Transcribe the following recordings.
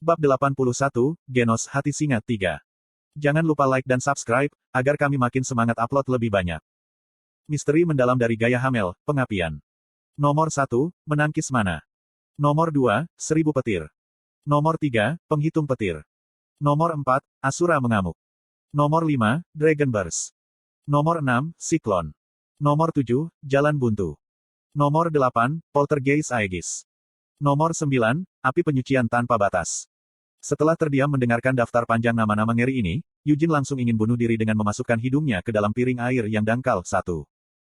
Bab 81, Genos Hati Singa 3. Jangan lupa like dan subscribe, agar kami makin semangat upload lebih banyak. Misteri mendalam dari Gaya Hamel, Pengapian. Nomor 1, Menangkis Mana. Nomor 2, 1000 Petir. Nomor 3, Penghitung Petir. Nomor 4, Asura Mengamuk. Nomor 5, Dragon Burst. Nomor 6, Siklon. Nomor 7, Jalan Buntu. Nomor 8, Poltergeist Aegis. Nomor 9, Api Penyucian Tanpa Batas. Setelah terdiam mendengarkan daftar panjang nama-nama ngeri ini, Yujin langsung ingin bunuh diri dengan memasukkan hidungnya ke dalam piring air yang dangkal. 1.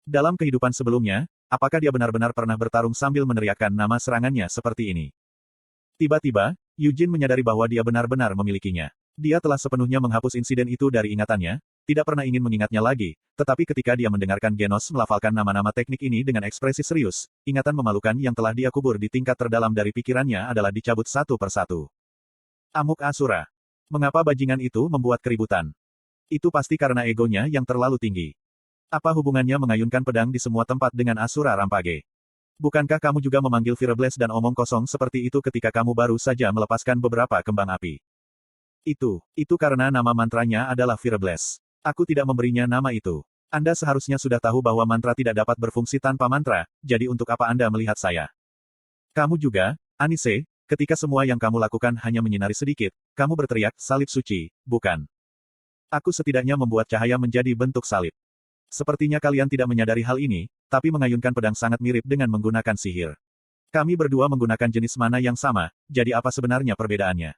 Dalam kehidupan sebelumnya, apakah dia benar-benar pernah bertarung sambil meneriakkan nama serangannya seperti ini? Tiba-tiba, Yujin menyadari bahwa dia benar-benar memilikinya. Dia telah sepenuhnya menghapus insiden itu dari ingatannya, tidak pernah ingin mengingatnya lagi, tetapi ketika dia mendengarkan Genos melafalkan nama-nama teknik ini dengan ekspresi serius, ingatan memalukan yang telah dia kubur di tingkat terdalam dari pikirannya adalah dicabut satu persatu. Amuk Asura. Mengapa bajingan itu membuat keributan? Itu pasti karena egonya yang terlalu tinggi. Apa hubungannya mengayunkan pedang di semua tempat dengan Asura Rampage? Bukankah kamu juga memanggil Fireblast dan omong kosong seperti itu ketika kamu baru saja melepaskan beberapa kembang api? Itu karena nama mantranya adalah Fireblast. Aku tidak memberinya nama itu. Anda seharusnya sudah tahu bahwa mantra tidak dapat berfungsi tanpa mantra, jadi untuk apa Anda melihat saya? Kamu juga, Anise, ketika semua yang kamu lakukan hanya menyinari sedikit, kamu berteriak, salib suci, bukan? Aku setidaknya membuat cahaya menjadi bentuk salib. Sepertinya kalian tidak menyadari hal ini, tapi mengayunkan pedang sangat mirip dengan menggunakan sihir. Kami berdua menggunakan jenis mana yang sama, jadi apa sebenarnya perbedaannya?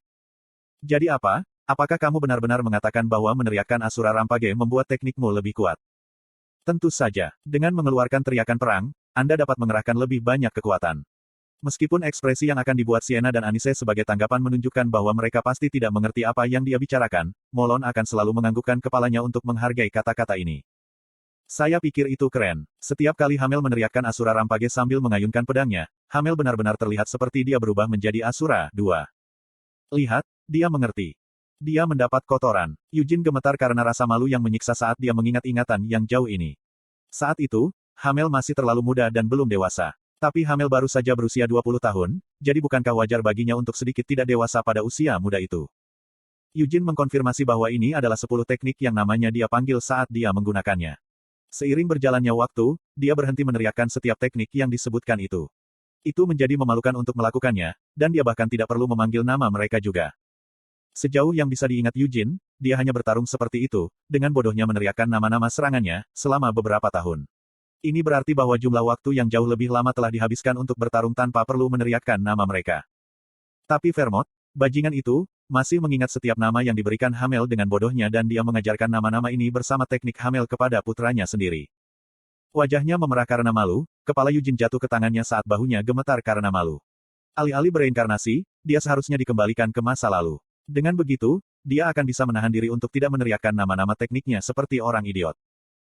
Jadi apa? Apakah kamu benar-benar mengatakan bahwa meneriakkan Asura Rampage membuat teknikmu lebih kuat? Tentu saja, dengan mengeluarkan teriakan perang, Anda dapat mengerahkan lebih banyak kekuatan. Meskipun ekspresi yang akan dibuat Sienna dan Anise sebagai tanggapan menunjukkan bahwa mereka pasti tidak mengerti apa yang dia bicarakan, Molon akan selalu menganggukkan kepalanya untuk menghargai kata-kata ini. Saya pikir itu keren. Setiap kali Hamel meneriakkan Asura Rampage sambil mengayunkan pedangnya, Hamel benar-benar terlihat seperti dia berubah menjadi Asura. 2. Lihat, dia mengerti. Dia mendapat kotoran. Yujin gemetar karena rasa malu yang menyiksa saat dia mengingat ingatan yang jauh ini. Saat itu, Hamel masih terlalu muda dan belum dewasa. Tapi Hamel baru saja berusia 20 tahun, jadi bukankah wajar baginya untuk sedikit tidak dewasa pada usia muda itu? Yujin mengkonfirmasi bahwa ini adalah 10 teknik yang namanya dia panggil saat dia menggunakannya. Seiring berjalannya waktu, dia berhenti meneriakkan setiap teknik yang disebutkan itu. Itu menjadi memalukan untuk melakukannya, dan dia bahkan tidak perlu memanggil nama mereka juga. Sejauh yang bisa diingat Yujin, dia hanya bertarung seperti itu, dengan bodohnya meneriakkan nama-nama serangannya, selama beberapa tahun. Ini berarti bahwa jumlah waktu yang jauh lebih lama telah dihabiskan untuk bertarung tanpa perlu meneriakkan nama mereka. Tapi Vermont, bajingan itu, masih mengingat setiap nama yang diberikan Hamel dengan bodohnya dan dia mengajarkan nama-nama ini bersama teknik Hamel kepada putranya sendiri. Wajahnya memerah karena malu, kepala Yujin jatuh ke tangannya saat bahunya gemetar karena malu. Alih-alih bereinkarnasi, dia seharusnya dikembalikan ke masa lalu. Dengan begitu, dia akan bisa menahan diri untuk tidak meneriakkan nama-nama tekniknya seperti orang idiot.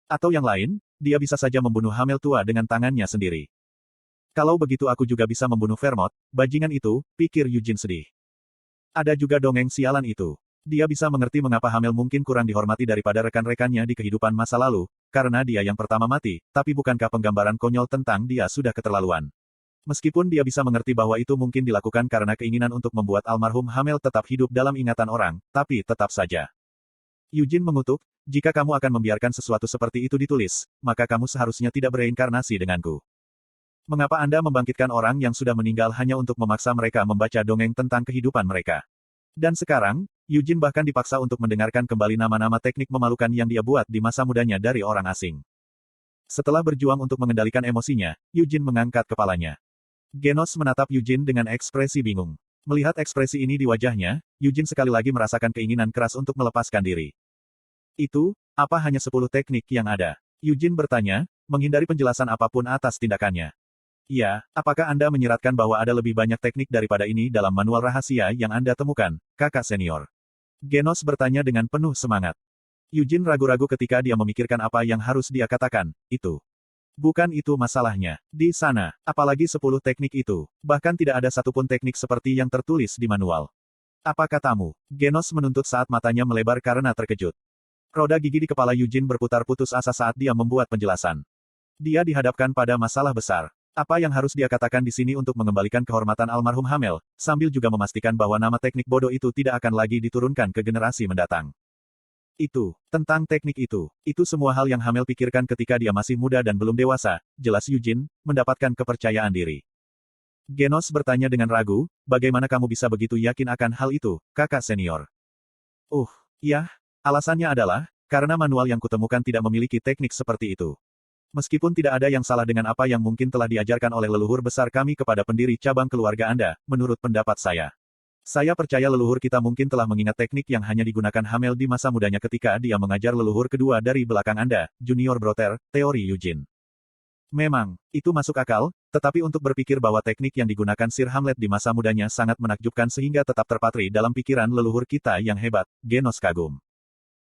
Atau yang lain, dia bisa saja membunuh Hamel tua dengan tangannya sendiri. Kalau begitu aku juga bisa membunuh Vermont, bajingan itu, pikir Yujin sedih. Ada juga dongeng sialan itu. Dia bisa mengerti mengapa Hamel mungkin kurang dihormati daripada rekan-rekannya di kehidupan masa lalu, karena dia yang pertama mati, tapi bukankah penggambaran konyol tentang dia sudah keterlaluan? Meskipun dia bisa mengerti bahwa itu mungkin dilakukan karena keinginan untuk membuat almarhum Hamel tetap hidup dalam ingatan orang, tapi tetap saja. Yujin mengutuk, jika kamu akan membiarkan sesuatu seperti itu ditulis, maka kamu seharusnya tidak bereinkarnasi denganku. Mengapa Anda membangkitkan orang yang sudah meninggal hanya untuk memaksa mereka membaca dongeng tentang kehidupan mereka? Dan sekarang, Yujin bahkan dipaksa untuk mendengarkan kembali nama-nama teknik memalukan yang dia buat di masa mudanya dari orang asing. Setelah berjuang untuk mengendalikan emosinya, Yujin mengangkat kepalanya. Genos menatap Yujin dengan ekspresi bingung. Melihat ekspresi ini di wajahnya, Yujin sekali lagi merasakan keinginan keras untuk melepaskan diri. Itu, apa hanya 10 teknik yang ada? Yujin bertanya, menghindari penjelasan apapun atas tindakannya. Ya, apakah Anda menyiratkan bahwa ada lebih banyak teknik daripada ini dalam manual rahasia yang Anda temukan, kakak senior? Genos bertanya dengan penuh semangat. Yujin ragu-ragu ketika dia memikirkan apa yang harus dia katakan, itu. Bukan itu masalahnya. Di sana, apalagi 10 teknik itu, bahkan tidak ada satupun teknik seperti yang tertulis di manual. Apa katamu? Genos menuntut saat matanya melebar karena terkejut. Roda gigi di kepala Yujin berputar putus asa saat dia membuat penjelasan. Dia dihadapkan pada masalah besar. Apa yang harus dia katakan di sini untuk mengembalikan kehormatan almarhum Hamel, sambil juga memastikan bahwa nama teknik bodoh itu tidak akan lagi diturunkan ke generasi mendatang. Tentang teknik itu semua hal yang Hamel pikirkan ketika dia masih muda dan belum dewasa, jelas Eugene, mendapatkan kepercayaan diri. Genos bertanya dengan ragu, bagaimana kamu bisa begitu yakin akan hal itu, kakak senior? Ya, alasannya adalah, karena manual yang kutemukan tidak memiliki teknik seperti itu. Meskipun tidak ada yang salah dengan apa yang mungkin telah diajarkan oleh leluhur besar kami kepada pendiri cabang keluarga Anda, menurut pendapat saya. Saya percaya leluhur kita mungkin telah mengingat teknik yang hanya digunakan Hamel di masa mudanya ketika dia mengajar leluhur kedua dari belakang Anda, Junior Brother, teori Eugene. Memang, itu masuk akal, tetapi untuk berpikir bahwa teknik yang digunakan Sir Hamlet di masa mudanya sangat menakjubkan sehingga tetap terpatri dalam pikiran leluhur kita yang hebat, Genos kagum.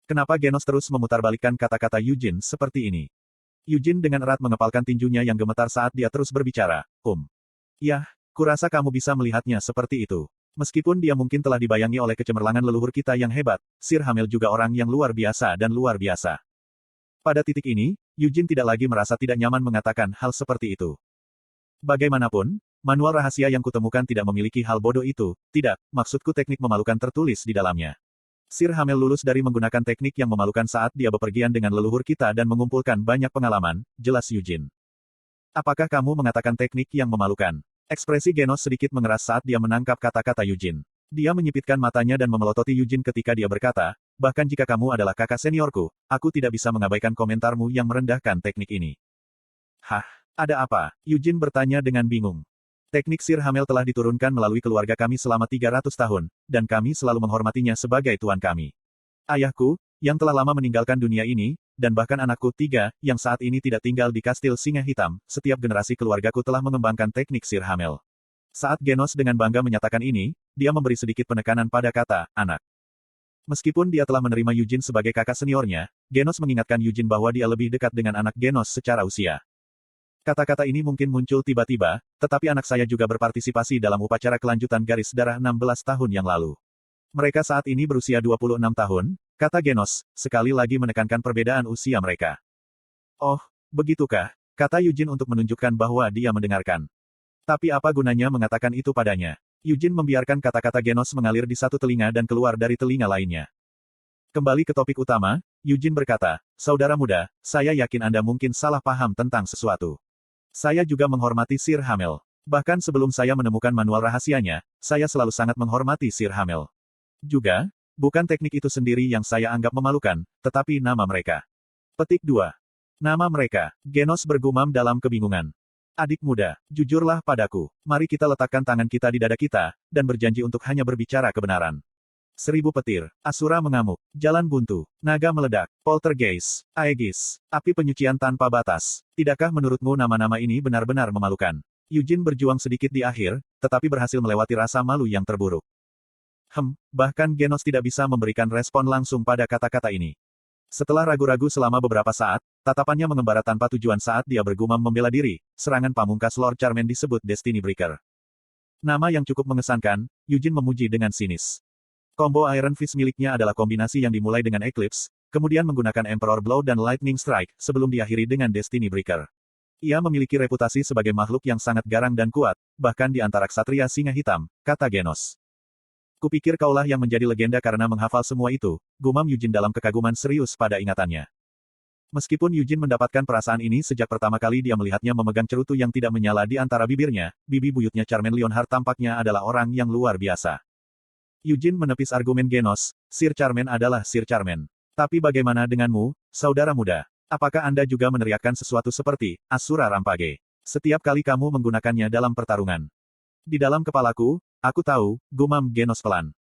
Kenapa Genos terus memutarbalikkan kata-kata Eugene seperti ini? Eugene dengan erat mengepalkan tinjunya yang gemetar saat dia terus berbicara. Yah, kurasa kamu bisa melihatnya seperti itu. Meskipun dia mungkin telah dibayangi oleh kecemerlangan leluhur kita yang hebat, Sir Hamel juga orang yang luar biasa dan luar biasa. Pada titik ini, Eugene tidak lagi merasa tidak nyaman mengatakan hal seperti itu. Bagaimanapun, manual rahasia yang kutemukan tidak memiliki hal bodoh itu, tidak, maksudku teknik memalukan tertulis di dalamnya. Sir Hamel lulus dari menggunakan teknik yang memalukan saat dia bepergian dengan leluhur kita dan mengumpulkan banyak pengalaman, jelas Eugene. Apakah kamu mengatakan teknik yang memalukan? Ekspresi Genos sedikit mengeras saat dia menangkap kata-kata Eugene. Dia menyipitkan matanya dan memelototi Eugene ketika dia berkata, bahkan jika kamu adalah kakak seniorku, aku tidak bisa mengabaikan komentarmu yang merendahkan teknik ini. Hah, ada apa? Eugene bertanya dengan bingung. Teknik Sir Hamel telah diturunkan melalui keluarga kami selama 300 tahun, dan kami selalu menghormatinya sebagai tuan kami. Ayahku, yang telah lama meninggalkan dunia ini, dan bahkan anakku 3, yang saat ini tidak tinggal di Kastil Singa Hitam, setiap generasi keluargaku telah mengembangkan teknik Sir Hamel. Saat Genos dengan bangga menyatakan ini, dia memberi sedikit penekanan pada kata, anak. Meskipun dia telah menerima Eugene sebagai kakak seniornya, Genos mengingatkan Eugene bahwa dia lebih dekat dengan anak Genos secara usia. Kata-kata ini mungkin muncul tiba-tiba, tetapi anak saya juga berpartisipasi dalam upacara kelanjutan garis darah 16 tahun yang lalu. Mereka saat ini berusia 26 tahun, kata Genos, sekali lagi menekankan perbedaan usia mereka. Oh, begitukah? Kata Eugene untuk menunjukkan bahwa dia mendengarkan. Tapi apa gunanya mengatakan itu padanya? Eugene membiarkan kata-kata Genos mengalir di satu telinga dan keluar dari telinga lainnya. Kembali ke topik utama, Eugene berkata, saudara muda, saya yakin Anda mungkin salah paham tentang sesuatu. Saya juga menghormati Sir Hamel. Bahkan sebelum saya menemukan manual rahasianya, saya selalu sangat menghormati Sir Hamel. Juga, bukan teknik itu sendiri yang saya anggap memalukan, tetapi nama mereka. Petik 2. Nama mereka. Genos bergumam dalam kebingungan. Adik muda, jujurlah padaku. Mari kita letakkan tangan kita di dada kita, dan berjanji untuk hanya berbicara kebenaran. 1000 petir, Asura mengamuk, jalan buntu, naga meledak, poltergeist, Aegis, api penyucian tanpa batas. Tidakkah menurutmu nama-nama ini benar-benar memalukan? Eugene berjuang sedikit di akhir, tetapi berhasil melewati rasa malu yang terburuk. Bahkan Genos tidak bisa memberikan respon langsung pada kata-kata ini. Setelah ragu-ragu selama beberapa saat, tatapannya mengembara tanpa tujuan saat dia bergumam membela diri, serangan pamungkas Lord Charmaine disebut Destiny Breaker. Nama yang cukup mengesankan, Eugene memuji dengan sinis. Combo Iron Fist miliknya adalah kombinasi yang dimulai dengan Eclipse, kemudian menggunakan Emperor Blow dan Lightning Strike, sebelum diakhiri dengan Destiny Breaker. Ia memiliki reputasi sebagai makhluk yang sangat garang dan kuat, bahkan di antara ksatria singa hitam, kata Genos. Kupikir kaulah yang menjadi legenda karena menghafal semua itu, gumam Eugene dalam kekaguman serius pada ingatannya. Meskipun Eugene mendapatkan perasaan ini sejak pertama kali dia melihatnya memegang cerutu yang tidak menyala di antara bibirnya, bibi buyutnya Charmaine Leonhard tampaknya adalah orang yang luar biasa. Eugene menepis argumen Genos, Sir Charmaine adalah Sir Charmaine. Tapi bagaimana denganmu, saudara muda? Apakah Anda juga meneriakkan sesuatu seperti, Asura Rampage? Setiap kali kamu menggunakannya dalam pertarungan. Di dalam kepalaku, aku tahu, gumam Genos pelan.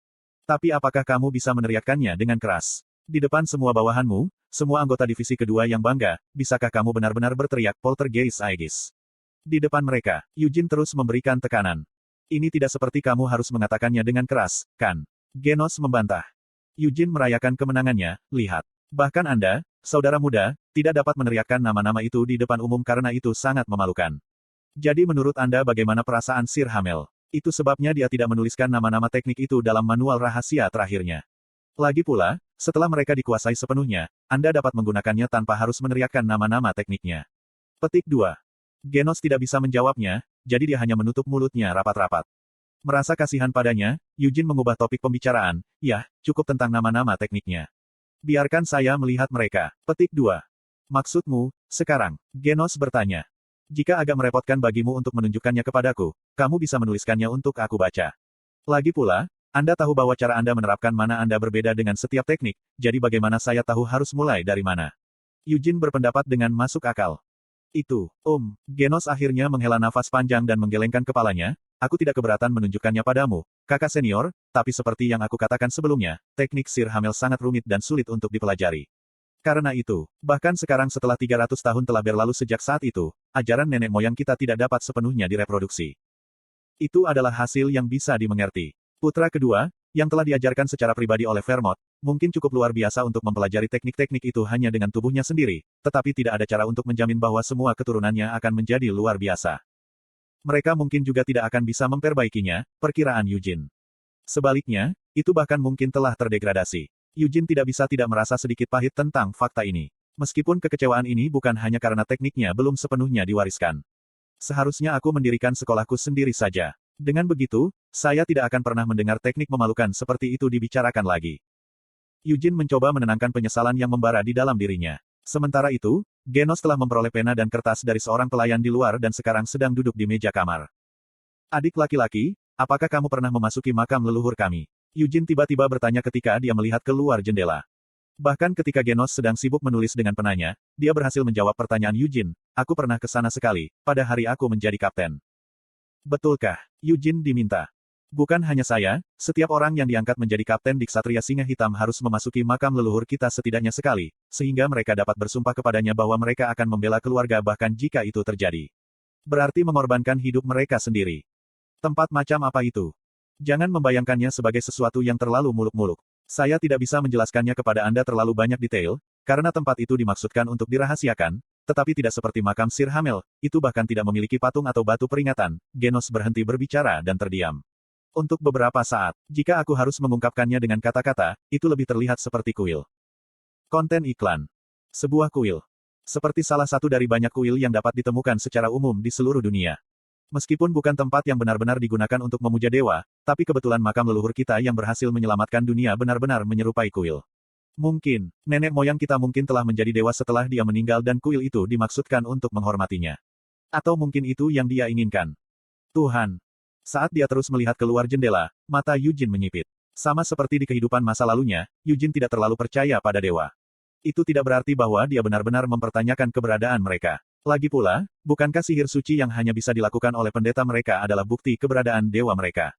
Tapi apakah kamu bisa meneriakkannya dengan keras? Di depan semua bawahanmu, semua anggota divisi kedua yang bangga, bisakah kamu benar-benar berteriak poltergeist Aegis? Di depan mereka, Eugene terus memberikan tekanan. Ini tidak seperti kamu harus mengatakannya dengan keras, kan? Genos membantah. Eugene merayakan kemenangannya, lihat. Bahkan Anda, saudara muda, tidak dapat meneriakkan nama-nama itu di depan umum karena itu sangat memalukan. Jadi menurut Anda bagaimana perasaan Sir Hamel? Itu sebabnya dia tidak menuliskan nama-nama teknik itu dalam manual rahasia terakhirnya. Lagi pula, setelah mereka dikuasai sepenuhnya, Anda dapat menggunakannya tanpa harus meneriakkan nama-nama tekniknya. Petik 2. Genos tidak bisa menjawabnya, jadi dia hanya menutup mulutnya rapat-rapat. Merasa kasihan padanya, Eugene mengubah topik pembicaraan, ya, cukup tentang nama-nama tekniknya. Biarkan saya melihat mereka. Petik 2. Maksudmu, sekarang? Genos bertanya. Jika agak merepotkan bagimu untuk menunjukkannya kepadaku, kamu bisa menuliskannya untuk aku baca. Lagi pula, Anda tahu bahwa cara Anda menerapkan mana Anda berbeda dengan setiap teknik, jadi bagaimana saya tahu harus mulai dari mana? Eugene berpendapat dengan masuk akal. Itu, Genos akhirnya menghela nafas panjang dan menggelengkan kepalanya, aku tidak keberatan menunjukkannya padamu, kakak senior, tapi seperti yang aku katakan sebelumnya, teknik Sir Hamel sangat rumit dan sulit untuk dipelajari. Karena itu, bahkan sekarang setelah 300 tahun telah berlalu sejak saat itu, ajaran nenek moyang kita tidak dapat sepenuhnya direproduksi. Itu adalah hasil yang bisa dimengerti. Putra kedua, yang telah diajarkan secara pribadi oleh Vermont, mungkin cukup luar biasa untuk mempelajari teknik-teknik itu hanya dengan tubuhnya sendiri, tetapi tidak ada cara untuk menjamin bahwa semua keturunannya akan menjadi luar biasa. Mereka mungkin juga tidak akan bisa memperbaikinya, perkiraan Eugene. Sebaliknya, itu bahkan mungkin telah terdegradasi. Eugene tidak bisa tidak merasa sedikit pahit tentang fakta ini. Meskipun kekecewaan ini bukan hanya karena tekniknya belum sepenuhnya diwariskan. Seharusnya aku mendirikan sekolahku sendiri saja. Dengan begitu, saya tidak akan pernah mendengar teknik memalukan seperti itu dibicarakan lagi. Eugene mencoba menenangkan penyesalan yang membara di dalam dirinya. Sementara itu, Genos telah memperoleh pena dan kertas dari seorang pelayan di luar dan sekarang sedang duduk di meja kamar. Adik laki-laki, apakah kamu pernah memasuki makam leluhur kami? Eugene tiba-tiba bertanya ketika dia melihat keluar jendela. Bahkan ketika Genos sedang sibuk menulis dengan penanya, dia berhasil menjawab pertanyaan Eugene, aku pernah ke sana sekali, pada hari aku menjadi kapten. Betulkah? Eugene diminta. Bukan hanya saya, setiap orang yang diangkat menjadi kapten di Ksatria Singa Hitam harus memasuki makam leluhur kita setidaknya sekali, sehingga mereka dapat bersumpah kepadanya bahwa mereka akan membela keluarga bahkan jika itu terjadi. Berarti mengorbankan hidup mereka sendiri. Tempat macam apa itu? Jangan membayangkannya sebagai sesuatu yang terlalu muluk-muluk. Saya tidak bisa menjelaskannya kepada Anda terlalu banyak detail, karena tempat itu dimaksudkan untuk dirahasiakan, tetapi tidak seperti makam Sir Hamel, itu bahkan tidak memiliki patung atau batu peringatan. Genos berhenti berbicara dan terdiam. Untuk beberapa saat, jika aku harus mengungkapkannya dengan kata-kata, itu lebih terlihat seperti kuil. Konten iklan. Sebuah kuil. Seperti salah satu dari banyak kuil yang dapat ditemukan secara umum di seluruh dunia. Meskipun bukan tempat yang benar-benar digunakan untuk memuja dewa, tapi kebetulan makam leluhur kita yang berhasil menyelamatkan dunia benar-benar menyerupai kuil. Mungkin, nenek moyang kita mungkin telah menjadi dewa setelah dia meninggal dan kuil itu dimaksudkan untuk menghormatinya. Atau mungkin itu yang dia inginkan. Tuhan. Saat dia terus melihat keluar jendela, mata Eugene menyipit. Sama seperti di kehidupan masa lalunya, Eugene tidak terlalu percaya pada dewa. Itu tidak berarti bahwa dia benar-benar mempertanyakan keberadaan mereka. Lagi pula, bukankah sihir suci yang hanya bisa dilakukan oleh pendeta mereka adalah bukti keberadaan dewa mereka?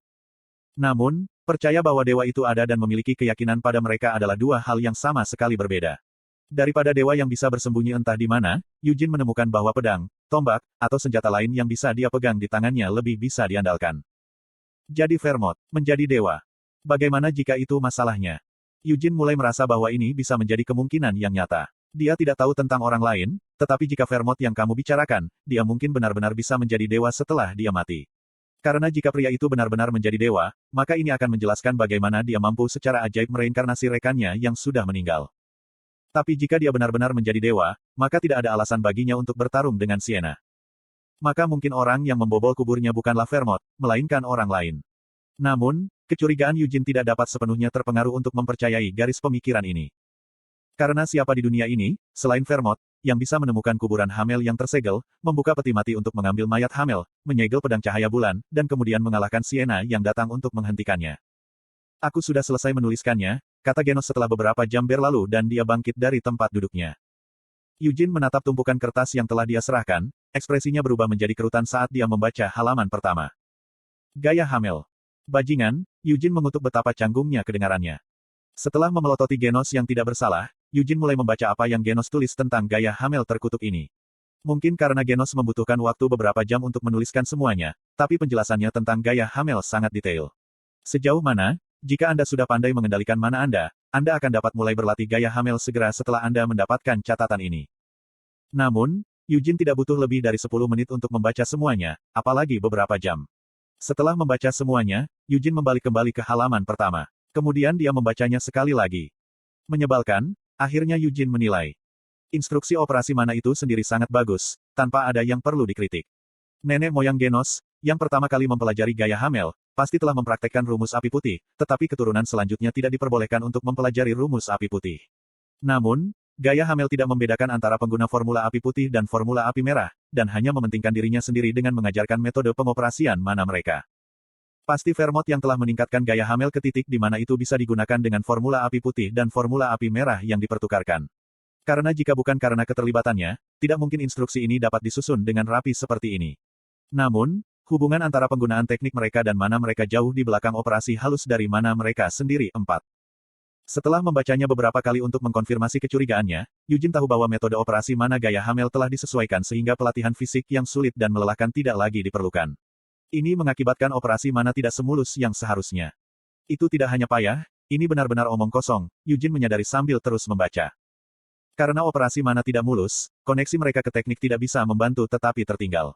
Namun, percaya bahwa dewa itu ada dan memiliki keyakinan pada mereka adalah dua hal yang sama sekali berbeda. Daripada dewa yang bisa bersembunyi entah di mana, Eugene menemukan bahwa pedang, tombak, atau senjata lain yang bisa dia pegang di tangannya lebih bisa diandalkan. Jadi Vermont, menjadi dewa. Bagaimana jika itu masalahnya? Eugene mulai merasa bahwa ini bisa menjadi kemungkinan yang nyata. Dia tidak tahu tentang orang lain, tetapi jika Vermont yang kamu bicarakan, dia mungkin benar-benar bisa menjadi dewa setelah dia mati. Karena jika pria itu benar-benar menjadi dewa, maka ini akan menjelaskan bagaimana dia mampu secara ajaib mereinkarnasi rekannya yang sudah meninggal. Tapi jika dia benar-benar menjadi dewa, maka tidak ada alasan baginya untuk bertarung dengan Sienna. Maka mungkin orang yang membobol kuburnya bukanlah Vermont, melainkan orang lain. Namun, kecurigaan Eugene tidak dapat sepenuhnya terpengaruh untuk mempercayai garis pemikiran ini. Karena siapa di dunia ini, selain Vermont, yang bisa menemukan kuburan Hamel yang tersegel, membuka peti mati untuk mengambil mayat Hamel, menyegel pedang cahaya bulan, dan kemudian mengalahkan Sienna yang datang untuk menghentikannya. Aku sudah selesai menuliskannya, kata Genos setelah beberapa jam berlalu dan dia bangkit dari tempat duduknya. Eugene menatap tumpukan kertas yang telah dia serahkan, ekspresinya berubah menjadi kerutan saat dia membaca halaman pertama. Gaya Hamel. Bajingan, Eugene mengutuk betapa canggungnya kedengarannya. Setelah memelototi Genos yang tidak bersalah, Eugene mulai membaca apa yang Genos tulis tentang gaya Hamel terkutuk ini. Mungkin karena Genos membutuhkan waktu beberapa jam untuk menuliskan semuanya, tapi penjelasannya tentang gaya Hamel sangat detail. Sejauh mana, jika Anda sudah pandai mengendalikan mana Anda akan dapat mulai berlatih gaya Hamel segera setelah Anda mendapatkan catatan ini. Namun, Eugene tidak butuh lebih dari 10 menit untuk membaca semuanya, apalagi beberapa jam. Setelah membaca semuanya, Eugene membalik kembali ke halaman pertama. Kemudian dia membacanya sekali lagi. Menyebalkan, akhirnya Eugene menilai. Instruksi operasi mana itu sendiri sangat bagus, tanpa ada yang perlu dikritik. Nenek moyang Genos, yang pertama kali mempelajari gaya Hamel, pasti telah mempraktekkan rumus api putih, tetapi keturunan selanjutnya tidak diperbolehkan untuk mempelajari rumus api putih. Namun, gaya Hamel tidak membedakan antara pengguna formula api putih dan formula api merah, dan hanya mementingkan dirinya sendiri dengan mengajarkan metode pengoperasian mana mereka. Pasti Vermont yang telah meningkatkan gaya Hamel ke titik di mana itu bisa digunakan dengan formula api putih dan formula api merah yang dipertukarkan. Karena jika bukan karena keterlibatannya, tidak mungkin instruksi ini dapat disusun dengan rapi seperti ini. Namun, hubungan antara penggunaan teknik mereka dan mana mereka jauh di belakang operasi halus dari mana mereka sendiri. 4. Setelah membacanya beberapa kali untuk mengkonfirmasi kecurigaannya, Eugene tahu bahwa metode operasi mana gaya Hamel telah disesuaikan sehingga pelatihan fisik yang sulit dan melelahkan tidak lagi diperlukan. Ini mengakibatkan operasi mana tidak semulus yang seharusnya. Itu tidak hanya payah, ini benar-benar omong kosong, Eugene menyadari sambil terus membaca. Karena operasi mana tidak mulus, koneksi mereka ke teknik tidak bisa membantu tetapi tertinggal.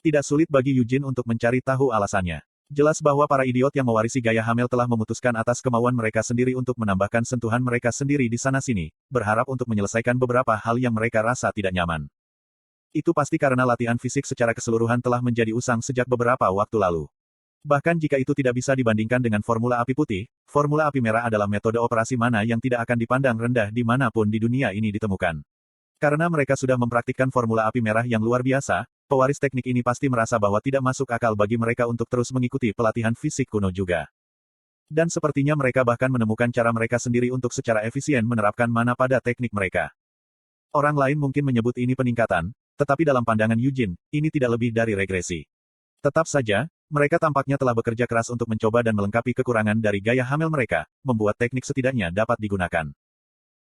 Tidak sulit bagi Eugene untuk mencari tahu alasannya. Jelas bahwa para idiot yang mewarisi gaya Hamel telah memutuskan atas kemauan mereka sendiri untuk menambahkan sentuhan mereka sendiri di sana-sini, berharap untuk menyelesaikan beberapa hal yang mereka rasa tidak nyaman. Itu pasti karena latihan fisik secara keseluruhan telah menjadi usang sejak beberapa waktu lalu. Bahkan jika itu tidak bisa dibandingkan dengan formula api putih, formula api merah adalah metode operasi mana yang tidak akan dipandang rendah dimanapun di dunia ini ditemukan. Karena mereka sudah mempraktikkan formula api merah yang luar biasa, pewaris teknik ini pasti merasa bahwa tidak masuk akal bagi mereka untuk terus mengikuti pelatihan fisik kuno juga. Dan sepertinya mereka bahkan menemukan cara mereka sendiri untuk secara efisien menerapkan mana pada teknik mereka. Orang lain mungkin menyebut ini peningkatan, tetapi dalam pandangan Eugene, ini tidak lebih dari regresi. Tetap saja, mereka tampaknya telah bekerja keras untuk mencoba dan melengkapi kekurangan dari gaya Hamel mereka, membuat teknik setidaknya dapat digunakan.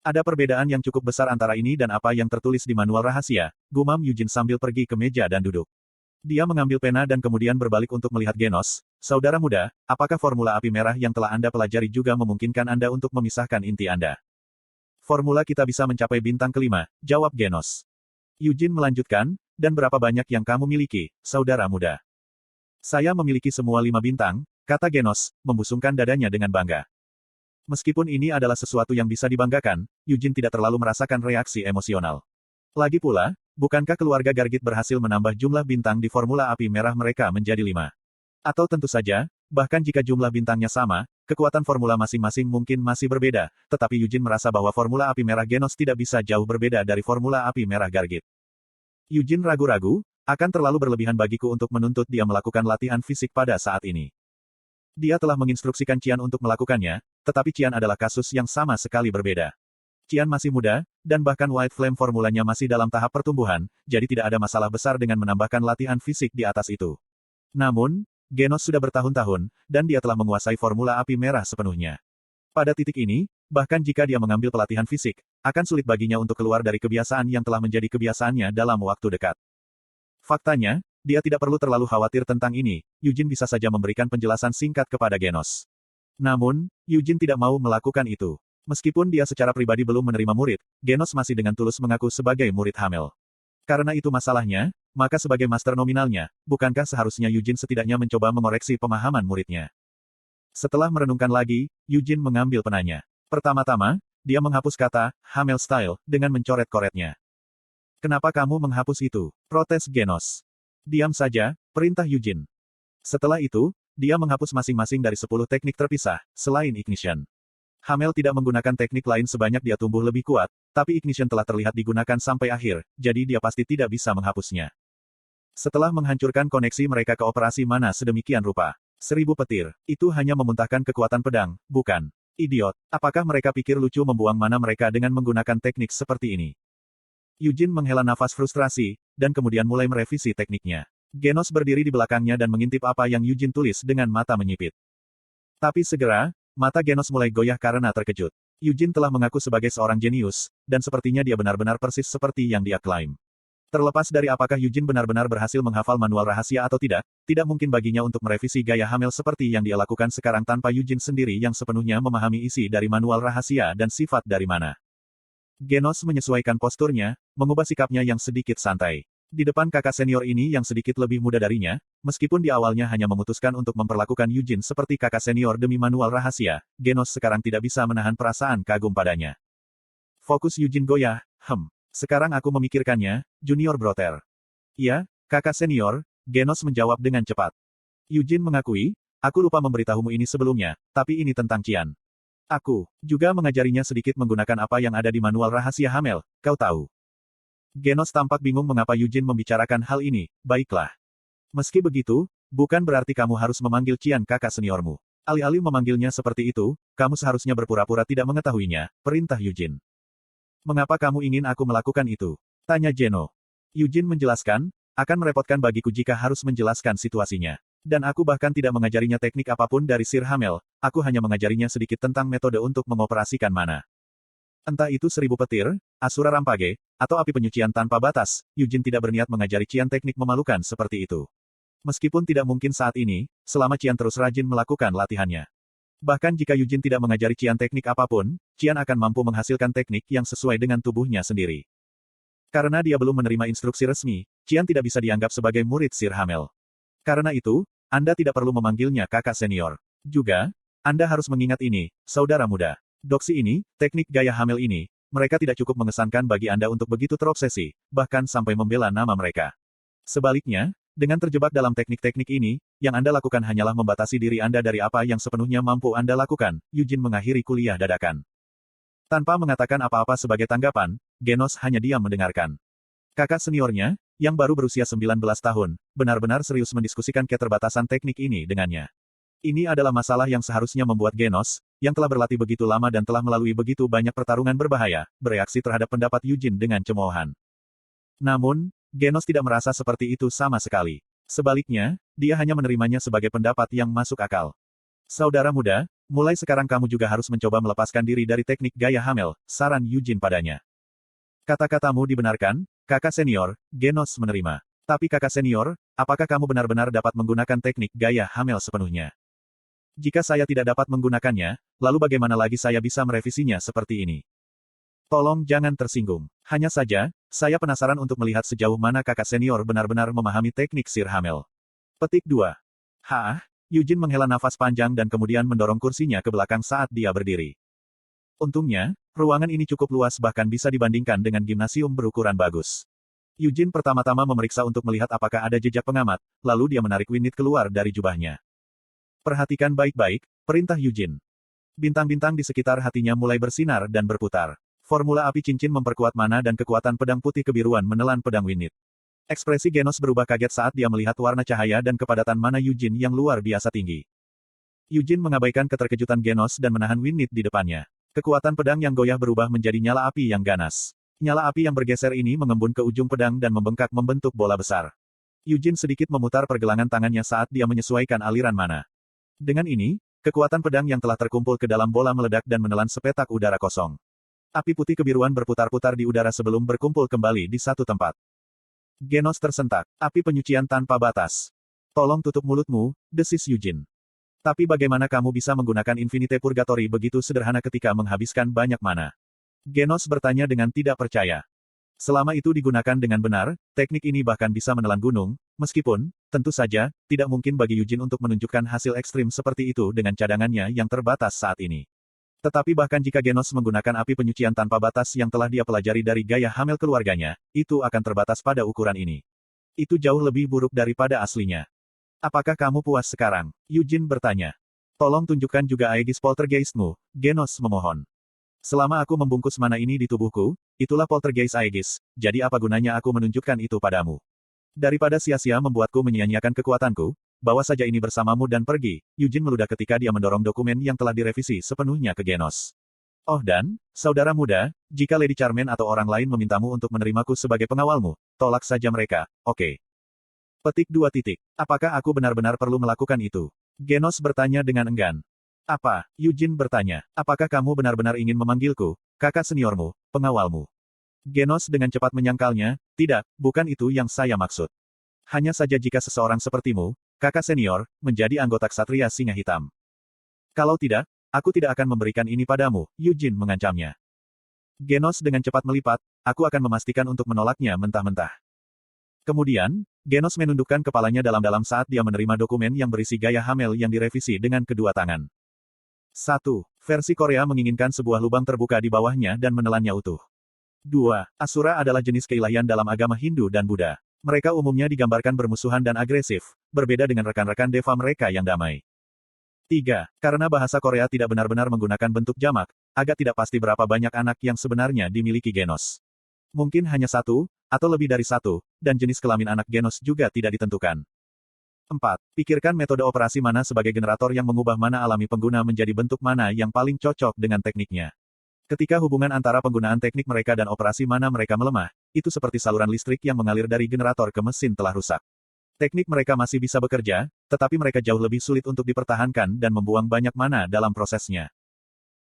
Ada perbedaan yang cukup besar antara ini dan apa yang tertulis di manual rahasia, gumam Eugene sambil pergi ke meja dan duduk. Dia mengambil pena dan kemudian berbalik untuk melihat Genos. Saudara muda, apakah formula api merah yang telah Anda pelajari juga memungkinkan Anda untuk memisahkan inti Anda? Formula kita bisa mencapai bintang kelima, jawab Genos. Eugene melanjutkan, dan berapa banyak yang kamu miliki, saudara muda? Saya memiliki semua 5 bintang, kata Genos, membusungkan dadanya dengan bangga. Meskipun ini adalah sesuatu yang bisa dibanggakan, Eugene tidak terlalu merasakan reaksi emosional. Lagi pula, bukankah keluarga Gargit berhasil menambah jumlah bintang di formula api merah mereka menjadi 5? Atau tentu saja, bahkan jika jumlah bintangnya sama, kekuatan formula masing-masing mungkin masih berbeda, tetapi Eugene merasa bahwa formula api merah Genos tidak bisa jauh berbeda dari formula api merah Gargit. Eugene ragu-ragu, akan terlalu berlebihan bagiku untuk menuntut dia melakukan latihan fisik pada saat ini. Dia telah menginstruksikan Qian untuk melakukannya, tetapi Qian adalah kasus yang sama sekali berbeda. Qian masih muda, dan bahkan White Flame formulanya masih dalam tahap pertumbuhan, jadi tidak ada masalah besar dengan menambahkan latihan fisik di atas itu. Namun, Genos sudah bertahun-tahun, dan dia telah menguasai formula api merah sepenuhnya. Pada titik ini, bahkan jika dia mengambil pelatihan fisik, akan sulit baginya untuk keluar dari kebiasaan yang telah menjadi kebiasaannya dalam waktu dekat. Faktanya, dia tidak perlu terlalu khawatir tentang ini, Eugene bisa saja memberikan penjelasan singkat kepada Genos. Namun, Eugene tidak mau melakukan itu. Meskipun dia secara pribadi belum menerima murid, Genos masih dengan tulus mengaku sebagai murid Hamel. Karena itu masalahnya, maka sebagai master nominalnya, bukankah seharusnya Eugene setidaknya mencoba mengoreksi pemahaman muridnya? Setelah merenungkan lagi, Eugene mengambil penanya. Pertama-tama, dia menghapus kata, Hamel Style, dengan mencoret-coretnya. Kenapa kamu menghapus itu? Protes Genos. Diam saja, perintah Eugene. Setelah itu, dia menghapus masing-masing dari 10 teknik terpisah, selain Ignition. Hamel tidak menggunakan teknik lain sebanyak dia tumbuh lebih kuat, tapi Ignition telah terlihat digunakan sampai akhir, jadi dia pasti tidak bisa menghapusnya. Setelah menghancurkan koneksi mereka ke operasi mana sedemikian rupa. 1000 petir, itu hanya memuntahkan kekuatan pedang, bukan? Idiot, apakah mereka pikir lucu membuang mana mereka dengan menggunakan teknik seperti ini? Eugene menghela nafas frustrasi, dan kemudian mulai merevisi tekniknya. Genos berdiri di belakangnya dan mengintip apa yang Eugene tulis dengan mata menyipit. Tapi segera, mata Genos mulai goyah karena terkejut. Eugene telah mengaku sebagai seorang jenius, dan sepertinya dia benar-benar persis seperti yang dia klaim. Terlepas dari apakah Eugene benar-benar berhasil menghafal manual rahasia atau tidak mungkin baginya untuk merevisi gaya Hamel seperti yang dia lakukan sekarang tanpa Eugene sendiri yang sepenuhnya memahami isi dari manual rahasia dan sifat dari mana. Genos menyesuaikan posturnya, mengubah sikapnya yang sedikit santai. Di depan kakak senior ini yang sedikit lebih muda darinya, meskipun di awalnya hanya memutuskan untuk memperlakukan Eugene seperti kakak senior demi manual rahasia, Genos sekarang tidak bisa menahan perasaan kagum padanya. Fokus Eugene goyah, sekarang aku memikirkannya, Junior Brother. Iya, kakak senior, Genos menjawab dengan cepat. Yujin mengakui, aku lupa memberitahumu ini sebelumnya, tapi ini tentang Qian. Aku juga mengajarinya sedikit menggunakan apa yang ada di manual rahasia Hamel, kau tahu. Genos tampak bingung mengapa Yujin membicarakan hal ini, baiklah. Meski begitu, bukan berarti kamu harus memanggil Qian kakak seniormu. Alih-alih memanggilnya seperti itu, kamu seharusnya berpura-pura tidak mengetahuinya, perintah Yujin. Mengapa kamu ingin aku melakukan itu? Tanya Geno. Yujin menjelaskan, akan merepotkan bagiku jika harus menjelaskan situasinya. Dan aku bahkan tidak mengajarinya teknik apapun dari Sir Hamel, aku hanya mengajarinya sedikit tentang metode untuk mengoperasikan mana. Entah itu 1000 petir, Asura Rampage, atau api penyucian tanpa batas, Yujin tidak berniat mengajari Qian teknik memalukan seperti itu. Meskipun tidak mungkin saat ini, selama Qian terus rajin melakukan latihannya. Bahkan jika Yujin tidak mengajari Qian teknik apapun, Qian akan mampu menghasilkan teknik yang sesuai dengan tubuhnya sendiri. Karena dia belum menerima instruksi resmi, Qian tidak bisa dianggap sebagai murid Sir Hamel. Karena itu, Anda tidak perlu memanggilnya kakak senior. Juga, Anda harus mengingat ini, saudara muda. Doksi ini, teknik gaya Hamel ini, mereka tidak cukup mengesankan bagi Anda untuk begitu terobsesi, bahkan sampai membela nama mereka. Sebaliknya, dengan terjebak dalam teknik-teknik ini, yang Anda lakukan hanyalah membatasi diri Anda dari apa yang sepenuhnya mampu Anda lakukan, Yujin mengakhiri kuliah dadakan. Tanpa mengatakan apa-apa sebagai tanggapan, Genos hanya diam mendengarkan. Kakak seniornya, yang baru berusia 19 tahun, benar-benar serius mendiskusikan keterbatasan teknik ini dengannya. Ini adalah masalah yang seharusnya membuat Genos, yang telah berlatih begitu lama dan telah melalui begitu banyak pertarungan berbahaya, bereaksi terhadap pendapat Yujin dengan cemoohan. Namun, Genos tidak merasa seperti itu sama sekali. Sebaliknya, dia hanya menerimanya sebagai pendapat yang masuk akal. Saudara muda, mulai sekarang kamu juga harus mencoba melepaskan diri dari teknik gaya Hamel, saran Yujin padanya. Kata-katamu dibenarkan, kakak senior, Genos menerima. Tapi kakak senior, apakah kamu benar-benar dapat menggunakan teknik gaya Hamel sepenuhnya? Jika saya tidak dapat menggunakannya, lalu bagaimana lagi saya bisa merevisinya seperti ini? Tolong jangan tersinggung. Hanya saja, saya penasaran untuk melihat sejauh mana kakak senior benar-benar memahami teknik Sir Hamel. Petik 2. Hah? Yujin menghela nafas panjang dan kemudian mendorong kursinya ke belakang saat dia berdiri. Untungnya, ruangan ini cukup luas bahkan bisa dibandingkan dengan gimnasium berukuran bagus. Yujin pertama-tama memeriksa untuk melihat apakah ada jejak pengamat, lalu dia menarik winit keluar dari jubahnya. Perhatikan baik-baik, perintah Yujin. Bintang-bintang di sekitar hatinya mulai bersinar dan berputar. Formula api cincin memperkuat mana dan kekuatan pedang putih kebiruan menelan pedang winit. Ekspresi Genos berubah kaget saat dia melihat warna cahaya dan kepadatan mana Yujin yang luar biasa tinggi. Yujin mengabaikan keterkejutan Genos dan menahan winit di depannya. Kekuatan pedang yang goyah berubah menjadi nyala api yang ganas. Nyala api yang bergeser ini mengembun ke ujung pedang dan membengkak membentuk bola besar. Yujin sedikit memutar pergelangan tangannya saat dia menyesuaikan aliran mana. Dengan ini, kekuatan pedang yang telah terkumpul ke dalam bola meledak dan menelan sepetak udara kosong. Api putih kebiruan berputar-putar di udara sebelum berkumpul kembali di satu tempat. Genos tersentak. Api penyucian tanpa batas. Tolong tutup mulutmu, desis Yujin. Tapi bagaimana kamu bisa menggunakan Infinite Purgatory begitu sederhana ketika menghabiskan banyak mana? Genos bertanya dengan tidak percaya. Selama itu digunakan dengan benar, teknik ini bahkan bisa menelan gunung, meskipun, tentu saja, tidak mungkin bagi Yujin untuk menunjukkan hasil ekstrim seperti itu dengan cadangannya yang terbatas saat ini. Tetapi bahkan jika Genos menggunakan api penyucian tanpa batas yang telah dia pelajari dari gaya Hamel keluarganya, itu akan terbatas pada ukuran ini. Itu jauh lebih buruk daripada aslinya. Apakah kamu puas sekarang? Yujin bertanya. Tolong tunjukkan juga Aegis Poltergeistmu, Genos memohon. Selama aku membungkus mana ini di tubuhku, itulah Poltergeist Aegis, jadi apa gunanya aku menunjukkan itu padamu? Daripada sia-sia membuatku menyia-nyiakan kekuatanku, bawa saja ini bersamamu dan pergi. Yujin meludah ketika dia mendorong dokumen yang telah direvisi sepenuhnya ke Genos. Oh dan, saudara muda, jika Lady Charmaine atau orang lain memintamu untuk menerimaku sebagai pengawalmu, tolak saja mereka, oke? Petik 2 titik. Apakah aku benar-benar perlu melakukan itu? Genos bertanya dengan enggan. Apa? Yujin bertanya. Apakah kamu benar-benar ingin memanggilku, kakak seniormu, pengawalmu? Genos dengan cepat menyangkalnya, tidak, bukan itu yang saya maksud. Hanya saja jika seseorang sepertimu, kakak senior, menjadi anggota Ksatria Singa Hitam. Kalau tidak, aku tidak akan memberikan ini padamu, Yujin mengancamnya. Genos dengan cepat melipat, aku akan memastikan untuk menolaknya mentah-mentah. Kemudian, Genos menundukkan kepalanya dalam-dalam saat dia menerima dokumen yang berisi gaya Hamel yang direvisi dengan kedua tangan. 1. Versi Korea menginginkan sebuah lubang terbuka di bawahnya dan menelannya utuh. 2. Asura adalah jenis keilahian dalam agama Hindu dan Buddha. Mereka umumnya digambarkan bermusuhan dan agresif, berbeda dengan rekan-rekan deva mereka yang damai. 3. Karena bahasa Korea tidak benar-benar menggunakan bentuk jamak, agak tidak pasti berapa banyak anak yang sebenarnya dimiliki Genos. Mungkin hanya satu, atau lebih dari satu, dan jenis kelamin anak Genos juga tidak ditentukan. 4. Pikirkan metode operasi mana sebagai generator yang mengubah mana alami pengguna menjadi bentuk mana yang paling cocok dengan tekniknya. Ketika hubungan antara penggunaan teknik mereka dan operasi mana mereka melemah, itu seperti saluran listrik yang mengalir dari generator ke mesin telah rusak. Teknik mereka masih bisa bekerja, tetapi mereka jauh lebih sulit untuk dipertahankan dan membuang banyak mana dalam prosesnya.